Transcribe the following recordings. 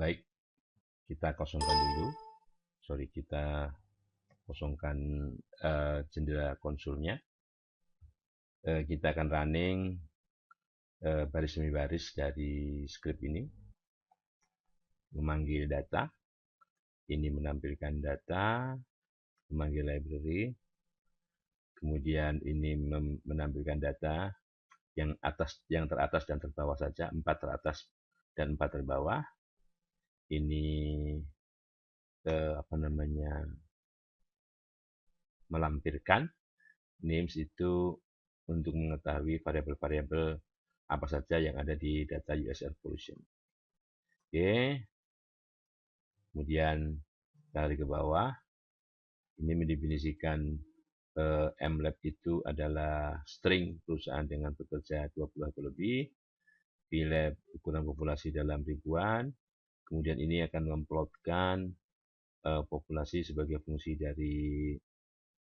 Baik, kita kosongkan dulu. Sorry, kita kosongkan jendela konsolnya. Kita akan running baris demi baris dari script ini. Memanggil data. Ini menampilkan data. Memanggil library. Kemudian ini menampilkan data yang teratas dan terbawah saja, 4 teratas dan 4 terbawah. Ini melampirkan names itu untuk mengetahui variabel-variabel apa saja yang ada di data US Air Pollution. Oke, kemudian lari ke bawah, ini mendefinisikan MLab itu adalah string perusahaan dengan pekerja 20 atau lebih, PLab ukuran populasi dalam ribuan, kemudian ini akan memplotkan populasi sebagai fungsi dari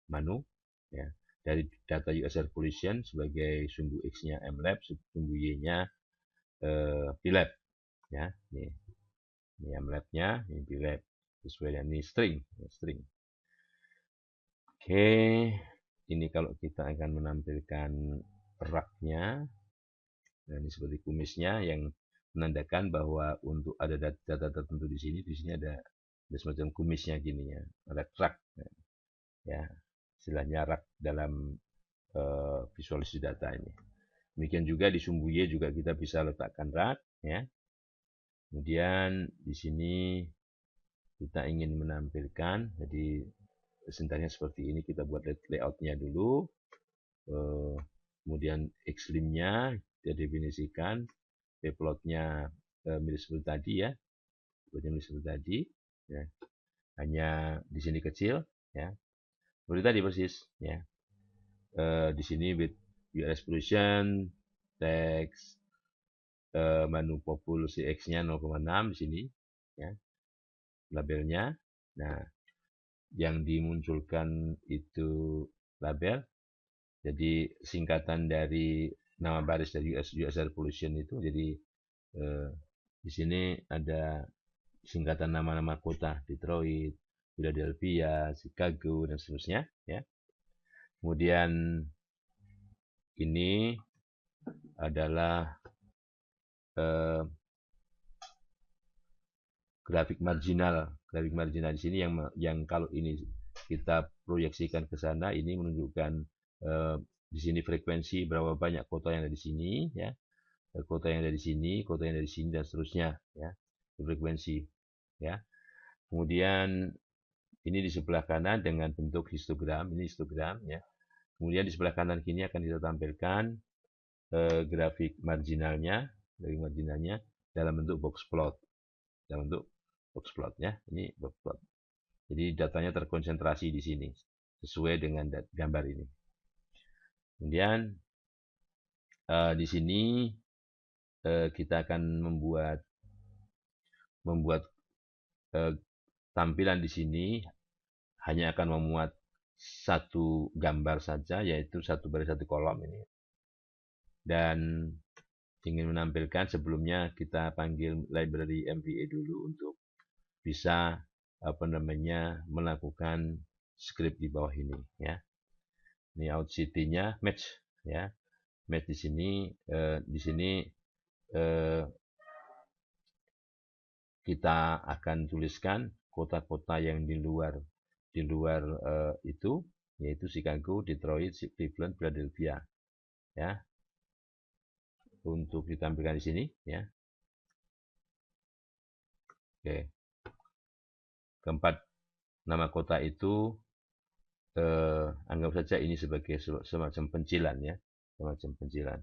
manu, ya, dari data US Air Pollution sebagai sumbu X-nya MLab, sumbu Y-nya PLab, ya, ini MLab-nya, ini PLab, sesuai dengan ini string. Oke, ini kalau kita akan menampilkan rak-nya, nah ini seperti kumisnya yang menandakan bahwa untuk ada data tertentu di sini ada semacam kumisnya gini ya, ada rak, ya, istilahnya rak dalam visualisasi data ini. Demikian juga di sumbu Y juga kita bisa letakkan rak, ya. Kemudian di sini kita ingin menampilkan, jadi sentarnya seperti ini, kita buat layoutnya dulu. Kemudian xlim-nya kita definisikan, plotnya mirip seperti tadi ya, mirip seperti tadi, ya. Hanya di sini kecil, ya, seperti tadi persis, ya. Di sini with US pollution, text, manu populasi X-nya 0,6 di sini, ya, labelnya. Nah, yang dimunculkan itu label, jadi singkatan dari nama baris dari US Air Pollution itu. Jadi di sini ada singkatan nama-nama kota, Detroit, Philadelphia, Chicago, dan seterusnya, ya. Kemudian ini adalah grafik marginal di sini yang kalau ini kita proyeksikan ke sana, ini menunjukkan di sini frekuensi berapa banyak kota yang ada di sini, ya, kota yang ada di sini, kota yang ada di sini, dan seterusnya, ya, frekuensi, ya. Kemudian ini di sebelah kanan dengan bentuk histogram, ini histogram, ya. Kemudian di sebelah kanan kini akan kita tampilkan grafik marginalnya dalam bentuk box plot, ya, ini box plot. Jadi datanya terkonsentrasi di sini sesuai dengan gambar ini. Kemudian di sini kita akan membuat tampilan di sini hanya akan memuat satu gambar saja, yaitu satu baris satu kolom ini. Dan ingin menampilkan, sebelumnya kita panggil library MVA dulu untuk bisa melakukan script di bawah ini, ya. Ini out city-nya match, ya. Match di sini kita akan tuliskan kota-kota yang di luar itu, yaitu Chicago, Detroit, Cleveland, Philadelphia, ya, untuk ditampilkan di sini, ya. Oke. Keempat nama kota itu anggap saja ini sebagai semacam pencilan, ya, semacam pencilan.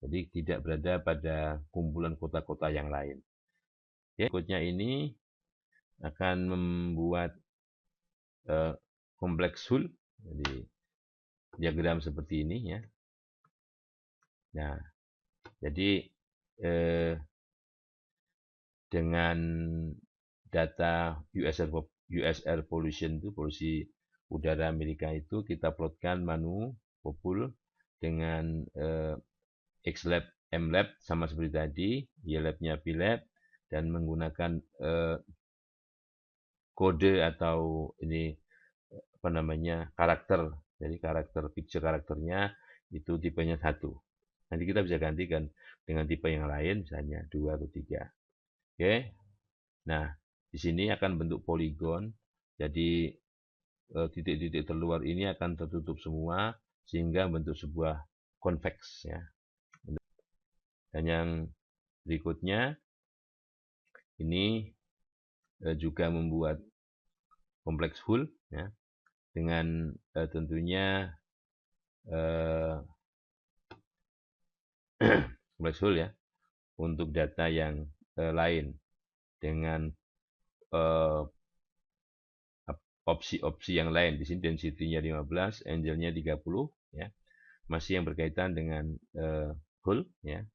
Jadi tidak berada pada kumpulan kota-kota yang lain. Ya, berikutnya ini akan membuat kompleks hull, jadi diagram seperti ini, ya. Nah, jadi dengan data US Air Pollution itu, polusi udara Amerika itu, kita plotkan manu popul dengan X-Lab, M-Lab sama seperti tadi, Y-Lab-nya P-Lab, dan menggunakan kode atau ini apa namanya karakter. Jadi picture karakternya itu tipenya 1. Nanti kita bisa gantikan dengan tipe yang lain, misalnya 2 atau 3. Oke. Nah, di sini akan bentuk poligon. Jadi titik-titik terluar ini akan tertutup semua sehingga bentuk sebuah convex ya. Dan yang berikutnya ini juga membuat kompleks hull ya, dengan tentunya kompleks hull ya untuk data yang lain dengan opsi-opsi yang lain. Di sini density-nya 15, angle-nya 30 ya. Masih yang berkaitan dengan hull ya.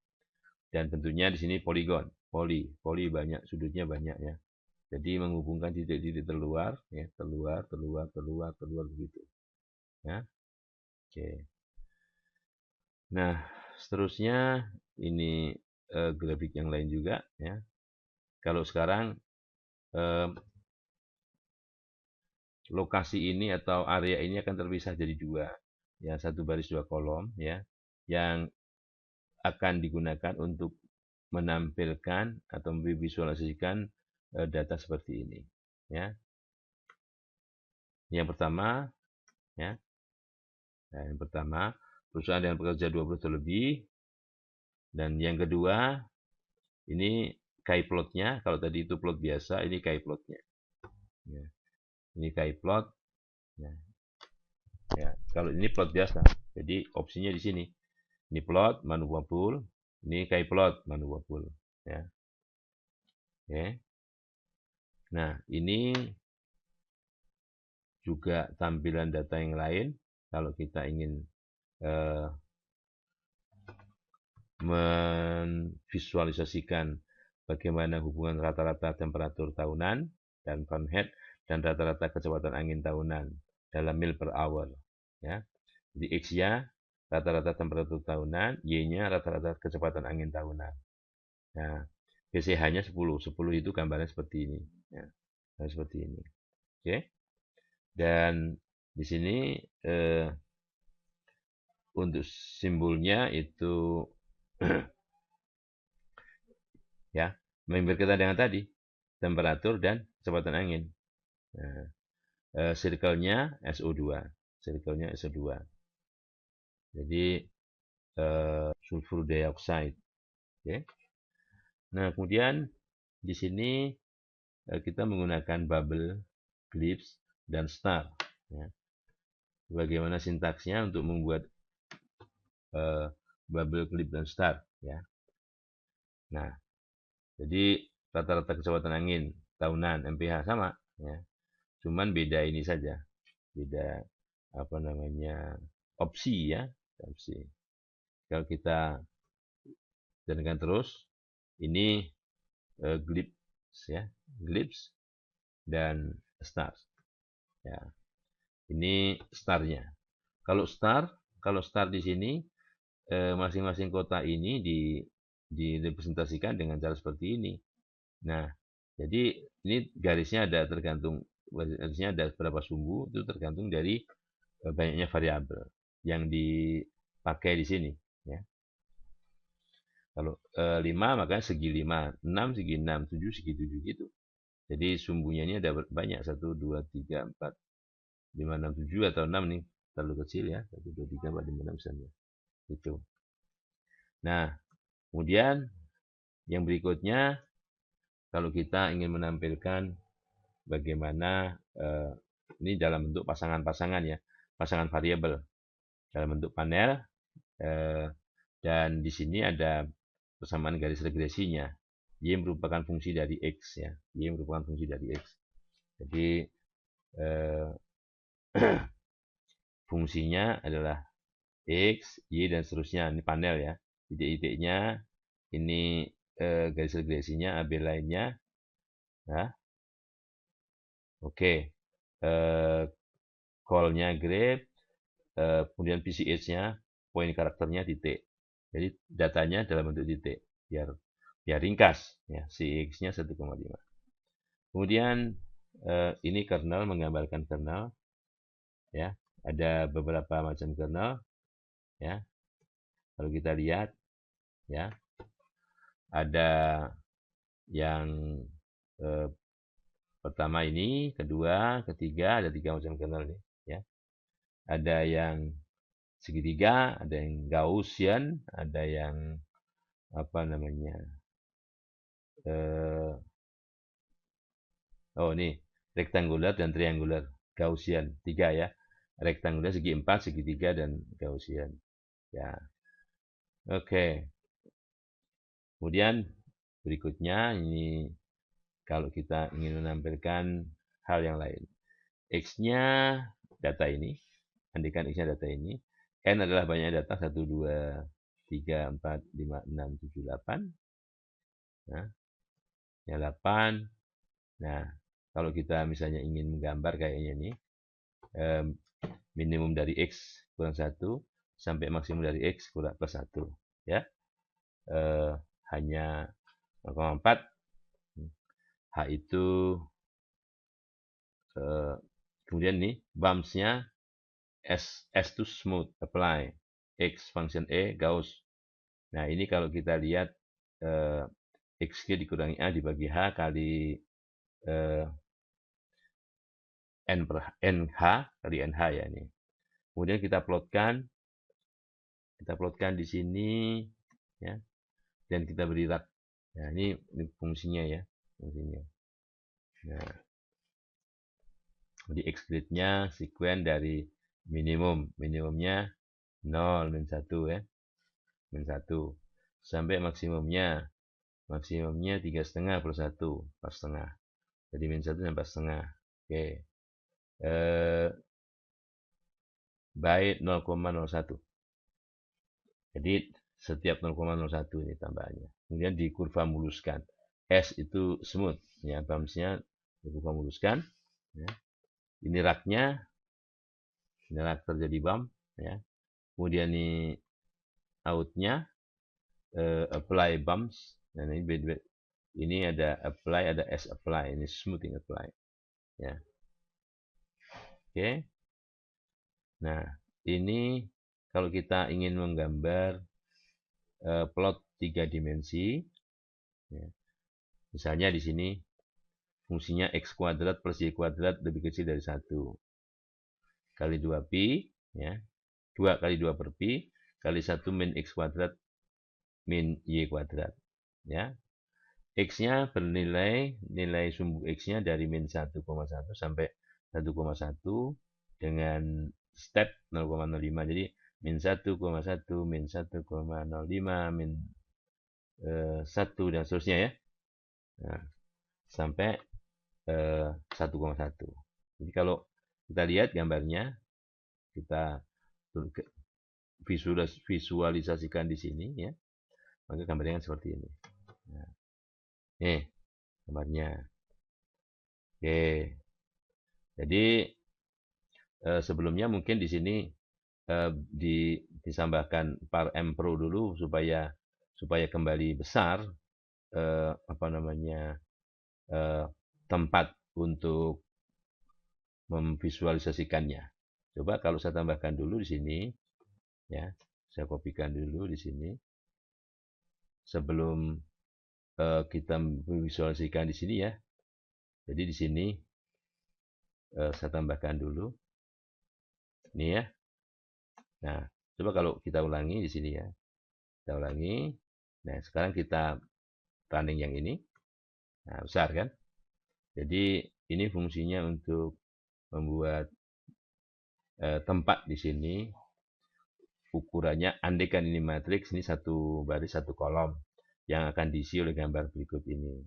Dan tentunya di sini poligon, poli banyak, sudutnya banyak ya. Jadi menghubungkan titik-titik terluar ya, terluar begitu. Ya. Oke. Nah, seterusnya ini grafik yang lain juga ya. Kalau sekarang lokasi ini atau area ini akan terpisah jadi 2 ya, 1 baris 2 kolom ya, yang akan digunakan untuk menampilkan atau memvisualisasikan data seperti ini ya. Yang pertama ya. Nah, yang pertama, perusahaan dengan pekerja 20 atau lebih, dan yang kedua ini chi plotnya. Kalau tadi itu plot biasa, ini chi plotnya ya. Ini chi plot ya. Ya, kalau ini plot biasa, jadi opsinya di sini. Ini plot manupul, ini chi plot manupul ya. Oke. Nah, ini juga tampilan data yang lain kalau kita ingin memvisualisasikan bagaimana hubungan rata-rata temperatur tahunan dan Fahrenheit dan rata-rata kecepatan angin tahunan dalam mil per hour ya. Jadi X-nya rata-rata temperatur tahunan, Y-nya rata-rata kecepatan angin tahunan. Nah, PCH-nya 10. 10 itu gambarnya seperti ini ya. Seperti ini. Oke. Dan di sini untuk simbolnya itu ya, berkaitan dengan tadi temperatur dan kecepatan angin. Nah, circle-nya SO2, circle-nya SO2. Jadi sulfur dioxide. Oke. Nah, kemudian di sini kita menggunakan bubble, ellipse, dan star. Ya. Bagaimana sintaksnya untuk membuat bubble, ellipse, dan star. Ya. Nah, jadi rata-rata kecepatan angin tahunan MPH sama. Ya. Cuman beda ini saja, beda apa namanya opsi ya, opsi. Kalau kita jalankan terus, ini ellipse ya, ellipse dan star. Ya, ini starnya. Kalau star di sini masing-masing kota ini direpresentasikan dengan cara seperti ini. Nah, jadi ini garisnya ada berapa sumbu itu tergantung dari banyaknya variabel yang dipakai di sini ya. Kalau 5 maka segi 5, 6 segi 6, 7 segi 7 gitu. Jadi sumbunya ini ada banyak, 1 2 3 4 5 6 7 atau 6 nih, terlalu kecil ya. 1 2 3 4 5 6 misalnya. Itu. Nah, kemudian yang berikutnya kalau kita ingin menampilkan bagaimana ini dalam bentuk pasangan-pasangan ya, pasangan variabel dalam bentuk panel dan di sini ada persamaan garis regresinya. Y merupakan fungsi dari X ya. Y merupakan fungsi dari X. Jadi fungsinya adalah X, Y dan seterusnya. Ini panel ya. Titik-titiknya ini garis regresinya, AB lainnya. Ya. Oke. Call-nya grep, kemudian PCH-nya, poin karakternya titik. Jadi datanya dalam bentuk titik. Biar ya ringkas, ya si X-nya 1,5. Kemudian ini kernel, menggambarkan kernel, ya. Ada beberapa macam kernel, ya. Kalau kita lihat, ya, ada yang pertama ini, kedua, ketiga, ada 3 macam kernel nih, ya. Ada yang segitiga, ada yang Gaussian, ada yang apa namanya? Oh ini rektangular dan triangular, Gaussian, 3 ya. Rektangular segi 4, segitiga dan Gaussian. Ya. Oke. Kemudian berikutnya ini kalau kita ingin menampilkan hal yang lain. X-nya data ini, andikan X-nya data ini, N adalah banyak data, 1, 2, 3, 4, 5, 6, 7, 8. Nah, ya 8. Nah, kalau kita misalnya ingin menggambar kayaknya ini, minimum dari X kurang 1, sampai maksimum dari X kurang plus 1. Ya, hanya 0,4. H itu kemudian nih bumps-nya S to smooth, apply. X function E, Gauss. Nah, ini kalau kita lihat XG dikurangi A dibagi H kali NH kali NH ya ini. Kemudian kita plotkan di sini, ya, dan kita beri rak. Nah, ini fungsinya ya, fungsinya. Nah, di X grid-nya sekuen dari minimumnya 0, min 1 ya, min 1 sampai maksimumnya 3,5 plus 1, 4,5. Jadi min 1 sampai 4,5. Oke. By 0,01. Jadi setiap 0,01 ini tambahannya. Kemudian di kurva muluskan. S itu smooth, ya, bumps-nya di kurva muluskan. Ya. Ini raknya, ini rak terjadi bump, ya. Kemudian ini outnya, apply bumps. Nah, ini ada apply, ada S apply, ini smoothing apply, ya. Oke. Nah, ini kalau kita ingin menggambar plot 3 dimensi, ya. Misalnya di sini fungsinya X kuadrat plus Y kuadrat lebih kecil dari 1. Kali 2pi, ya. 2 kali 2 per pi, kali 1 min X kuadrat min Y kuadrat. Ya. X-nya bernilai, nilai sumbu X-nya dari min 1,1 sampai 1,1 dengan step 0,05. Jadi min 1,1, min 1,05, min 1 dan seterusnya ya. Nah, sampai 1,1. Jadi kalau kita lihat gambarnya, kita visualisasikan di sini ya, maka gambarnya seperti ini. Nah, gambarnya. Oke. Jadi sebelumnya mungkin di sini ditambahkan par M Pro dulu supaya kembali besar tempat untuk memvisualisasikannya. Coba kalau saya tambahkan dulu di sini, ya, saya kopikan dulu di sini. Sebelum kita memvisualisasikan di sini ya. Jadi di sini saya tambahkan dulu. Ini ya. Nah, coba kalau kita ulangi di sini ya. Kita ulangi. Nah, sekarang kita running yang ini. Nah, besar kan? Jadi ini fungsinya untuk membuat tempat di sini. Ukurannya, andaikan ini matriks, ini satu baris, satu kolom yang akan diisi oleh gambar berikut ini.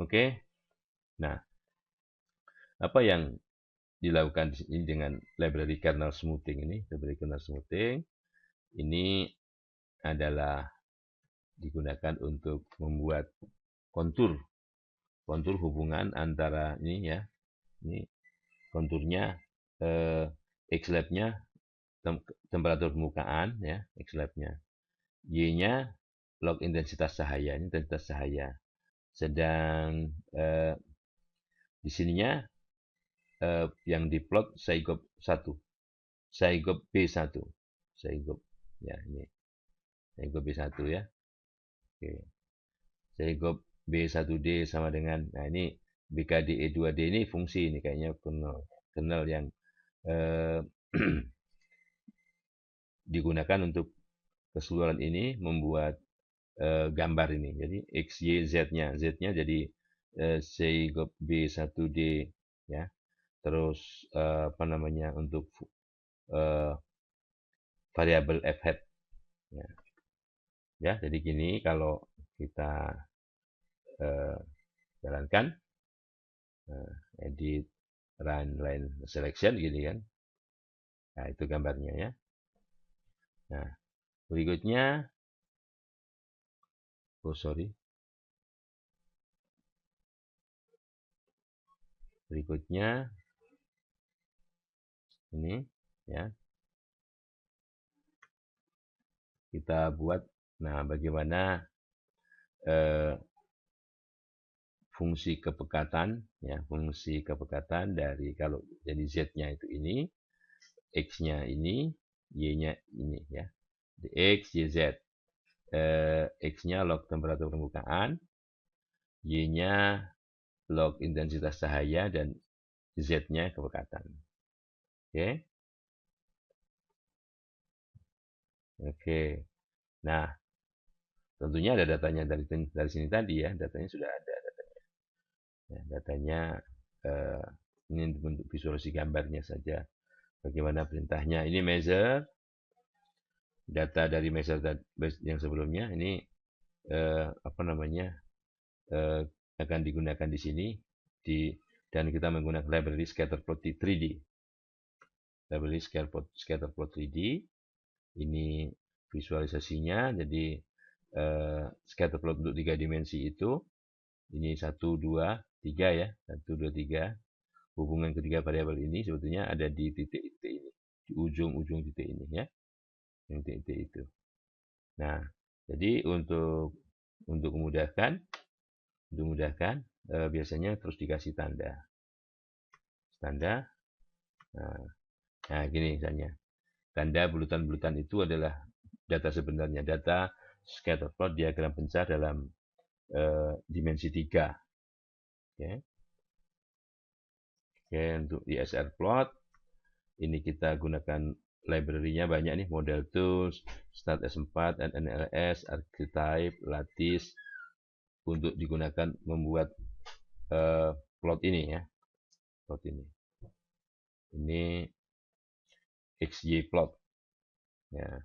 Oke. Nah, apa yang dilakukan di sini dengan library kernel smoothing ini? Library kernel smoothing ini adalah digunakan untuk membuat kontur hubungan antara ini ya. Ini konturnya X-lab-nya temperatur permukaan ya, X-lab-nya. Y-nya log intensitas cahaya, ini intensitas cahaya. Sedang di sininya yang diplot Seigop 1, Seigop B1, Seigop ya ini Seigop B1 ya. Oke. Seigop B1D sama dengan, nah ini BKDE2D ini fungsi ini kayaknya kernel yang digunakan untuk keseluruhan ini membuat gambar ini. Jadi X, Y, Z-nya. Z-nya jadi Seigop B1D ya. Terus apa namanya untuk variabel F hat ya. Ya, jadi gini kalau kita jalankan edit run line selection gini kan. Nah, itu gambarnya ya. Nah, berikutnya berikutnya ini ya. Kita buat nah bagaimana fungsi kepekatan ya, fungsi kepekatan dari kalau jadi Z-nya itu ini, X-nya ini, Y-nya ini ya. Di X, Y, Z. X-nya log temperatur permukaan, Y-nya log intensitas cahaya, dan Z-nya kepekatan. Oke. Oke. Nah, tentunya ada datanya dari sini tadi ya, datanya sudah ada datanya. Ya, datanya ini untuk visualisasi gambarnya saja. Bagaimana perintahnya? Ini measure data dari measure yang sebelumnya ini apa namanya akan digunakan di sini dan kita menggunakan library scatterplot 3D. Library scatterplot 3D ini visualisasinya. Jadi scatterplot untuk 3 dimensi itu ini 1, 2, 3 ya, 1, 2, 3. Hubungan ketiga variabel ini sebetulnya ada di titik-titik ini, di ujung-ujung titik ini ya, yang titik itu. Nah, jadi untuk memudahkan biasanya terus dikasih tanda. Nah, gini misalnya. Tanda bulutan-bulutan itu adalah data sebenarnya, data scatterplot diagram pencah dalam dimensi 3. Oke. Oke, untuk ISR plot ini kita gunakan library-nya banyak nih, model tools, start S4, NLS, archetype, lattice untuk digunakan membuat plot ini ya. Plot ini. Ini XY plot. Ya.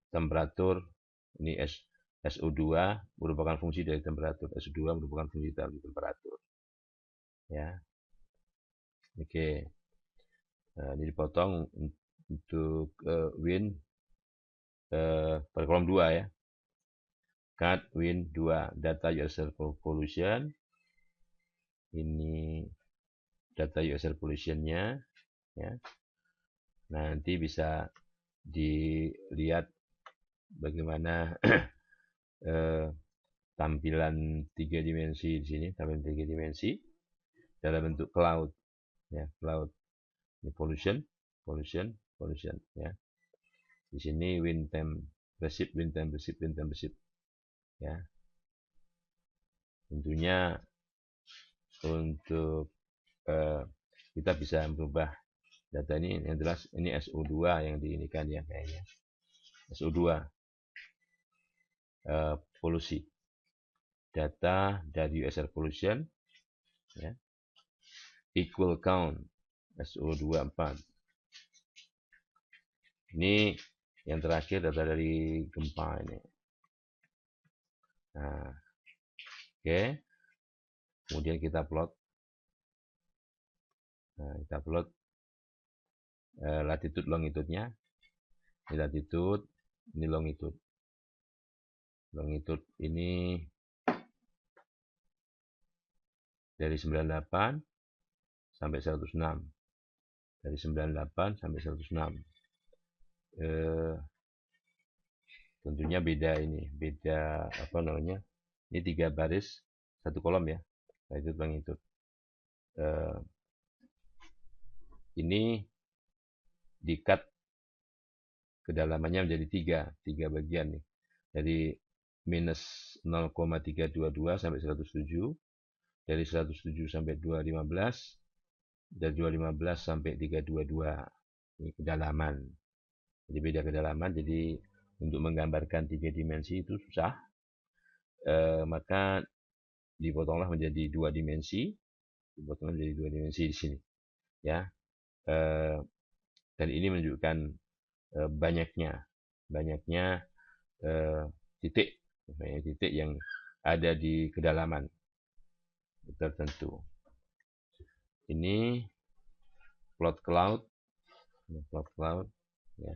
Temperatur ini SO2 merupakan fungsi dari temperatur, SO2 merupakan fungsi dari temperatur. Ya. Oke. Nah, ini dipotong untuk win pada kolom 2 ya. Cut win 2 data user pollution. Ini data user pollution-nya ya. Nanti bisa dilihat bagaimana tampilan 3 dimensi di sini, tampilan 3 dimensi dalam bentuk cloud ya, cloud. Ini pollution ya. Di sini wind temperature ya. Tentunya untuk kita bisa merubah data ini, yang jelas ini SO2 yang diinikan ya kayaknya. SO2 polusi. Data dari USR pollution ya. Equal count SO24. Ini yang terakhir data dari gempa ini. Nah, oke. Kemudian kita plot. Nah, kita plot latitude longitude-nya. Ini latitude, ini longitude. Longitude ini dari 98 sampai 106. Dari 98 sampai 106. Tentunya beda ini, beda apa namanya? Ini 3 baris, 1 kolom ya. Latitude longitude. Ini di-cut kedalamannya menjadi 3 bagian nih. Dari minus 0,322 sampai 107, dari 107 sampai 215, dari 215 sampai 322. Ini kedalaman. Jadi beda kedalaman, jadi untuk menggambarkan 3 dimensi itu susah. Maka dipotonglah menjadi 2 dimensi, dipotonglah menjadi 2 dimensi di sini. Ya, dan ini menunjukkan banyaknya titik yang ada di kedalaman tertentu. Ini plot cloud ya.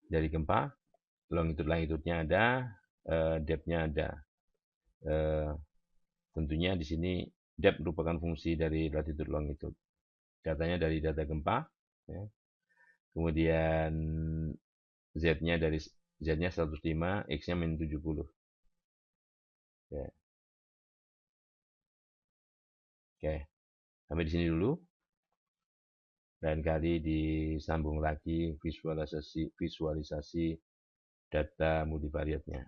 Dari gempa, longitude-nya ada, depth-nya ada. Tentunya di sini depth merupakan fungsi dari latitude longitude. Datanya dari data gempa, ya. Kemudian Z-nya 105, X-nya min 70. Ya. Oke, sampai di sini dulu. Lain kali disambung lagi visualisasi data multivariatnya.